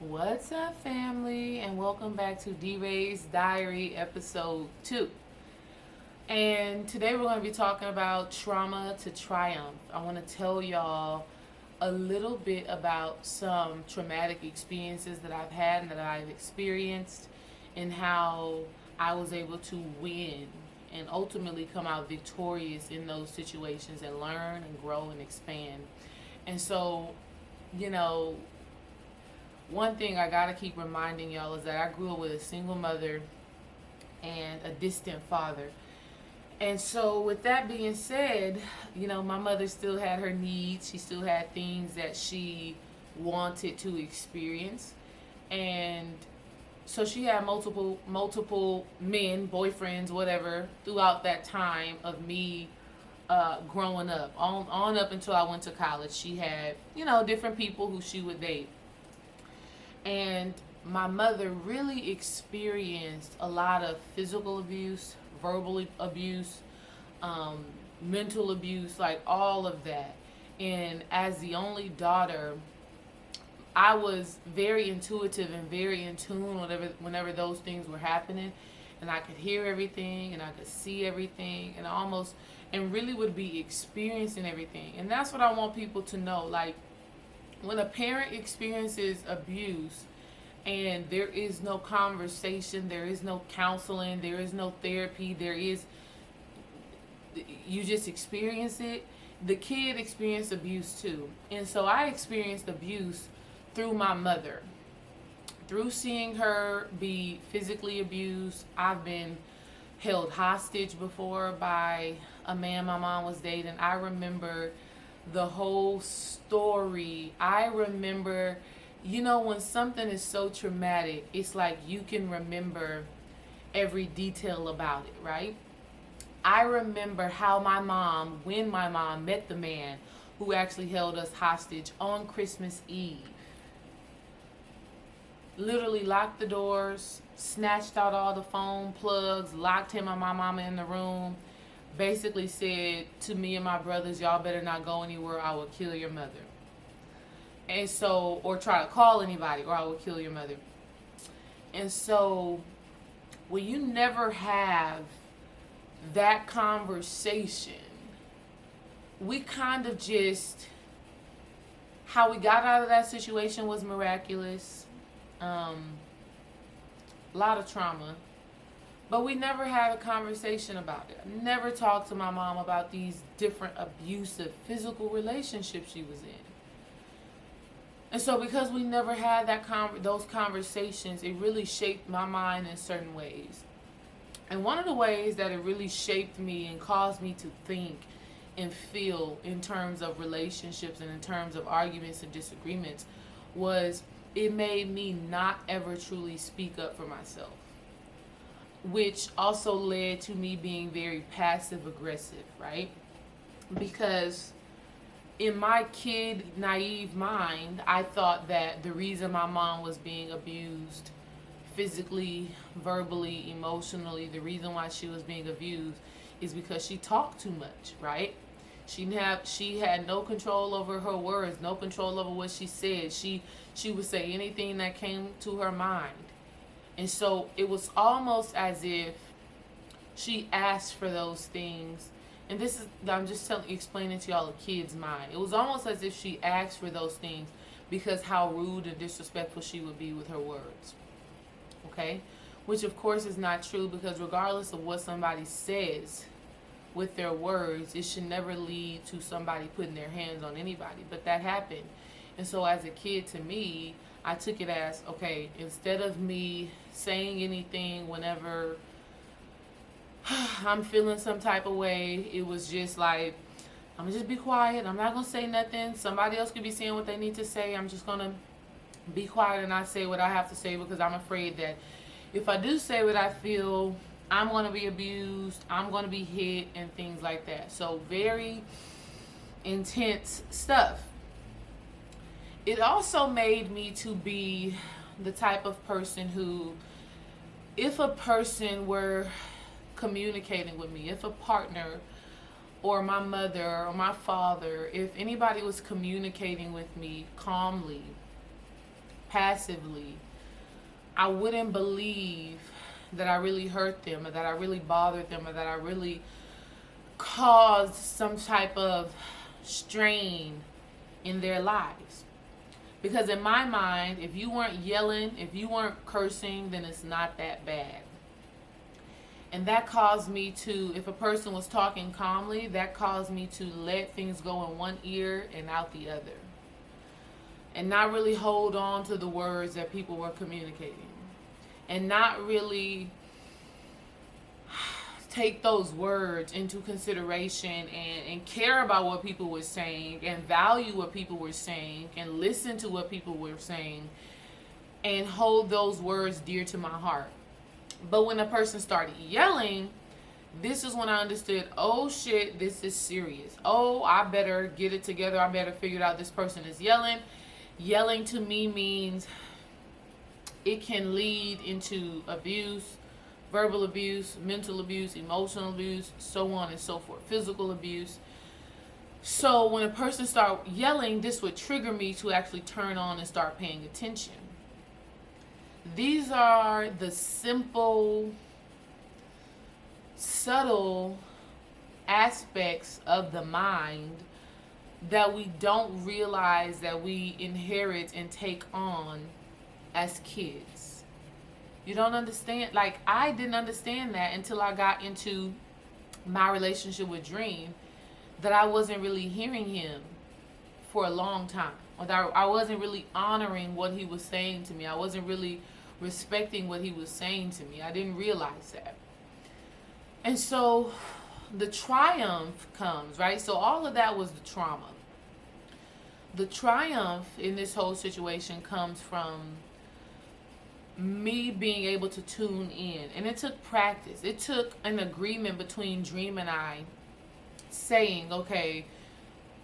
What's up, family, and welcome back to D-Ray's Diary, episode 2. And today we're going to be talking about trauma to triumph. I want to tell y'all a little bit about some traumatic experiences that I've had and that I've experienced, and how I was able to win and ultimately come out victorious in those situations and learn and grow and expand. And so, you know, one thing I gotta keep reminding y'all is that I grew up with a single mother and a distant father. And so, with that being said, my mother still had her needs. She still had things that she wanted to experience. And so she had multiple men, boyfriends, whatever, throughout that time of me growing up. On up until I went to college. She had, different people who she would date. And my mother really experienced a lot of physical abuse, verbal abuse, mental abuse, like all of that. And as the only daughter, I was very intuitive and very in tune whenever those things were happening. And I could hear everything and I could see everything and really would be experiencing everything. And that's what I want people to know. Like, when a parent experiences abuse and there is no conversation, there is no counseling, there is no therapy, you just experience it, the kid experienced abuse too. And so I experienced abuse through my mother. Through seeing her be physically abused, I've been held hostage before by a man my mom was dating. I remember the whole story. I remember, when something is so traumatic, it's like you can remember every detail about it, right? I remember when my mom met the man who actually held us hostage on Christmas Eve. Literally locked the doors, snatched out all the phone plugs, locked him and my mama in the room, basically said to me and my brothers, y'all better not go anywhere, I will kill your mother. And so, or try to call anybody, or I will kill your mother. And so, when you never have that conversation, we kind of how we got out of that situation was miraculous. A lot of trauma. But we never had a conversation about it. I never talked to my mom about these different abusive physical relationships she was in. And so because we never had those conversations, it really shaped my mind in certain ways. And one of the ways that it really shaped me and caused me to think and feel in terms of relationships and in terms of arguments and disagreements was it made me not ever truly speak up for myself, which also led to me being very passive aggressive, right? Because in my kid naive mind, I thought that the reason my mom was being abused physically, verbally, emotionally, the reason why she was being abused is because she talked too much, right? She had no control over her words, no control over what she said. She would say anything that came to her mind. And so it was almost as if she asked for those things. And I'm just explaining to y'all a kid's mind. It was almost as if she asked for those things because how rude and disrespectful she would be with her words. Okay? Which of course is not true, because regardless of what somebody says with their words, it should never lead to somebody putting their hands on anybody. But that happened. And so as a kid, to me, I took it as, okay, instead of me saying anything whenever I'm feeling some type of way, it was just like, I'm going to just be quiet. I'm not going to say nothing. Somebody else could be saying what they need to say. I'm just going to be quiet and not say what I have to say, because I'm afraid that if I do say what I feel, I'm going to be abused, I'm going to be hit, and things like that. So very intense stuff. It also made me to be the type of person who, if a person were communicating with me, if a partner or my mother or my father, if anybody was communicating with me calmly, passively, I wouldn't believe that I really hurt them, or that I really bothered them, or that I really caused some type of strain in their lives. Because in my mind, if you weren't yelling, if you weren't cursing, then it's not that bad. And that caused me to, if a person was talking calmly, that caused me to let things go in one ear and out the other. And not really hold on to the words that people were communicating. And not really take those words into consideration and care about what people were saying and value what people were saying and listen to what people were saying and hold those words dear to my heart. But when a person started yelling, this is when I understood, oh shit, this is serious. Oh, I better get it together. I better figure it out. This person is yelling. Yelling to me means it can lead into abuse, verbal abuse, mental abuse, emotional abuse, so on and so forth, physical abuse. So when a person starts yelling, this would trigger me to actually turn on and start paying attention. These are the simple, subtle aspects of the mind that we don't realize that we inherit and take on as kids. You don't understand. Like, I didn't understand that until I got into my relationship with Dream, that I wasn't really hearing him for a long time. Or that I wasn't really honoring what he was saying to me. I wasn't really respecting what he was saying to me. I didn't realize that. And so the triumph comes, right? So all of that was the trauma. The triumph in this whole situation comes from me being able to tune in. And it took practice. It took an agreement between Dream and I saying, okay,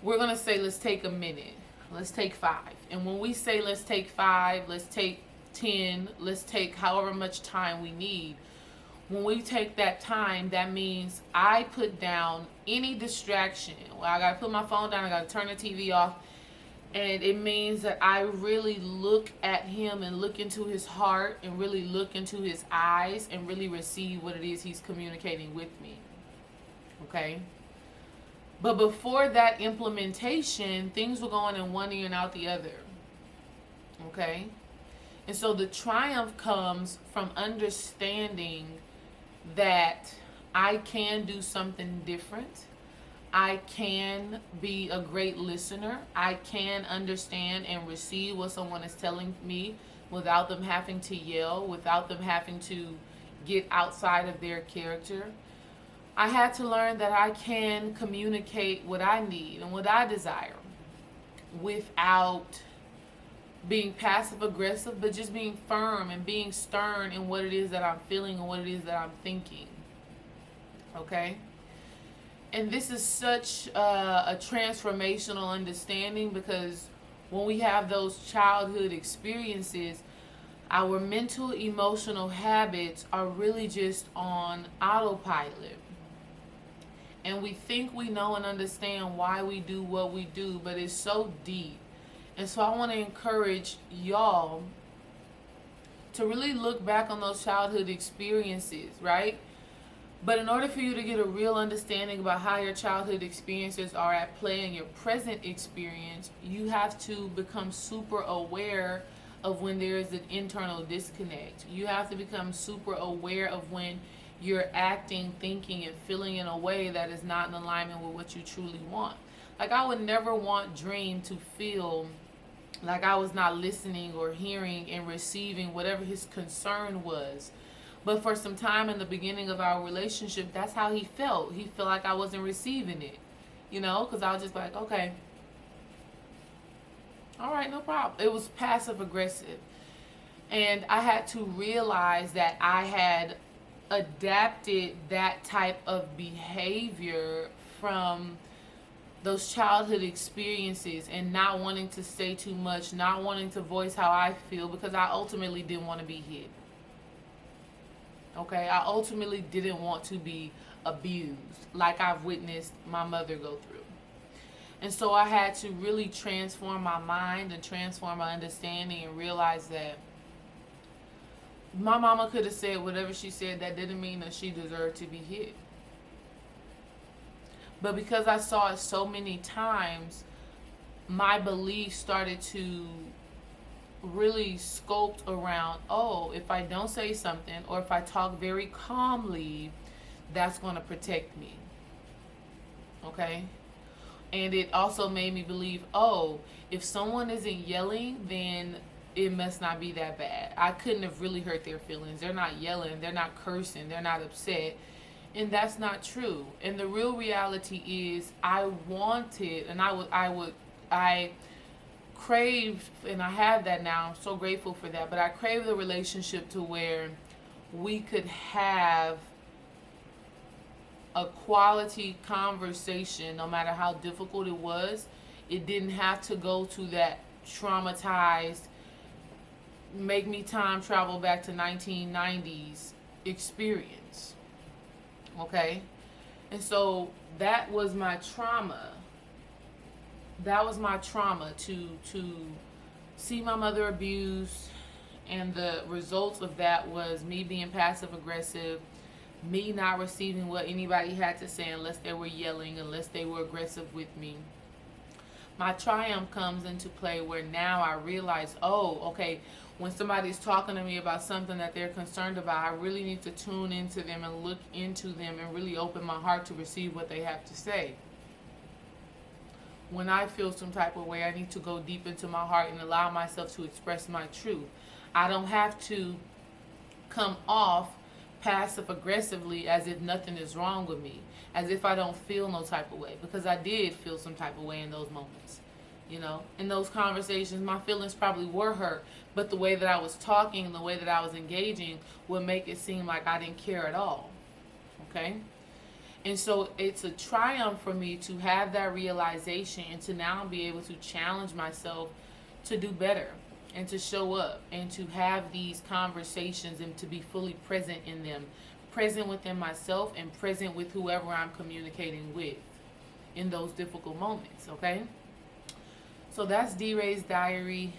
we're going to say, let's take a minute. Let's take 5. And when we say let's take 5, let's take 10, let's take however much time we need. When we take that time, that means I put down any distraction. Well, I got to put my phone down. I got to turn the TV off. And it means that I really look at him and look into his heart and really look into his eyes and really receive what it is he's communicating with me. Okay? But before that implementation, things were going in one ear and out the other. Okay? And so the triumph comes from understanding that I can do something different. I can be a great listener. I can understand and receive what someone is telling me without them having to yell, without them having to get outside of their character. I had to learn that I can communicate what I need and what I desire without being passive aggressive, but just being firm and being stern in what it is that I'm feeling and what it is that I'm thinking. Okay? And this is such a transformational understanding, because when we have those childhood experiences, our mental, emotional habits are really just on autopilot. And we think we know and understand why we do what we do, but it's so deep. And so I want to encourage y'all to really look back on those childhood experiences, right? But in order for you to get a real understanding about how your childhood experiences are at play in your present experience, you have to become super aware of when there is an internal disconnect. You have to become super aware of when you're acting, thinking, and feeling in a way that is not in alignment with what you truly want. Like, I would never want Dream to feel like I was not listening or hearing and receiving whatever his concern was. But for some time in the beginning of our relationship, that's how he felt. He felt like I wasn't receiving it, you know, because I was just like, okay, all right, no problem. It was passive aggressive. And I had to realize that I had adapted that type of behavior from those childhood experiences and not wanting to say too much, not wanting to voice how I feel, because I ultimately didn't want to be hit. Okay, I ultimately didn't want to be abused like I've witnessed my mother go through. And so I had to really transform my mind and transform my understanding and realize that my mama could have said whatever she said. That didn't mean that she deserved to be hit. But because I saw it so many times, my belief started to really scoped around, oh, if I don't say something or if I talk very calmly, that's going to protect me. Okay? And it also made me believe, oh, if someone isn't yelling, then it must not be that bad. I couldn't have really hurt their feelings. They're not yelling, they're not cursing, they're not upset. And that's not true. And the real reality is I wanted, and I craved, and I have that now. I'm so grateful for that. But I craved the relationship to where we could have a quality conversation no matter how difficult it was. It didn't have to go to that traumatized, make me time travel back to 1990s experience. Okay? And so that was my trauma. That was my trauma, to see my mother abused, and the results of that was me being passive aggressive, me not receiving what anybody had to say unless they were yelling, unless they were aggressive with me. My triumph comes into play where now I realize, oh, okay, when somebody's talking to me about something that they're concerned about, I really need to tune into them and look into them and really open my heart to receive what they have to say. When I feel some type of way, I need to go deep into my heart and allow myself to express my truth. I don't have to come off passive aggressively as if nothing is wrong with me, as if I don't feel no type of way, because I did feel some type of way in those moments. You know, in those conversations, my feelings probably were hurt, but the way that I was talking and the way that I was engaging would make it seem like I didn't care at all. Okay? And so it's a triumph for me to have that realization and to now be able to challenge myself to do better and to show up and to have these conversations and to be fully present in them, present within myself and present with whoever I'm communicating with in those difficult moments. Okay? So that's D-Ray's Diary,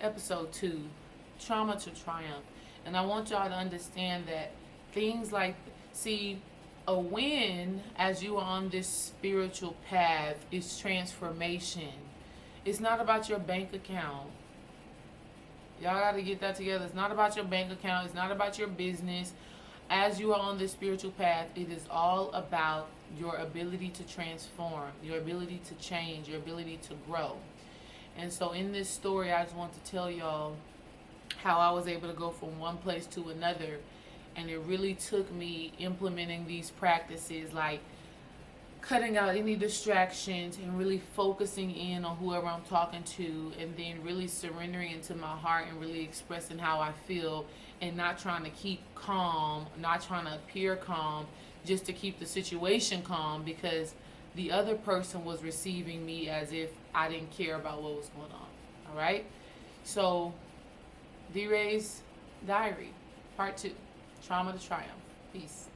episode 2, Trauma to Triumph. And I want y'all to understand that things like, see, a win as you are on this spiritual path is transformation. It's not about your bank account. Y'all got to get that together. It's not about your bank account. It's not about your business. As you are on this spiritual path, it is all about your ability to transform, your ability to change, your ability to grow. And so in this story, I just want to tell y'all how I was able to go from one place to another. And it really took me implementing these practices, like cutting out any distractions and really focusing in on whoever I'm talking to, and then really surrendering into my heart and really expressing how I feel, and not trying to keep calm, not trying to appear calm just to keep the situation calm, because the other person was receiving me as if I didn't care about what was going on. All right? So, D-Ray's Diary, Part 2. Trauma to Triumph. Peace.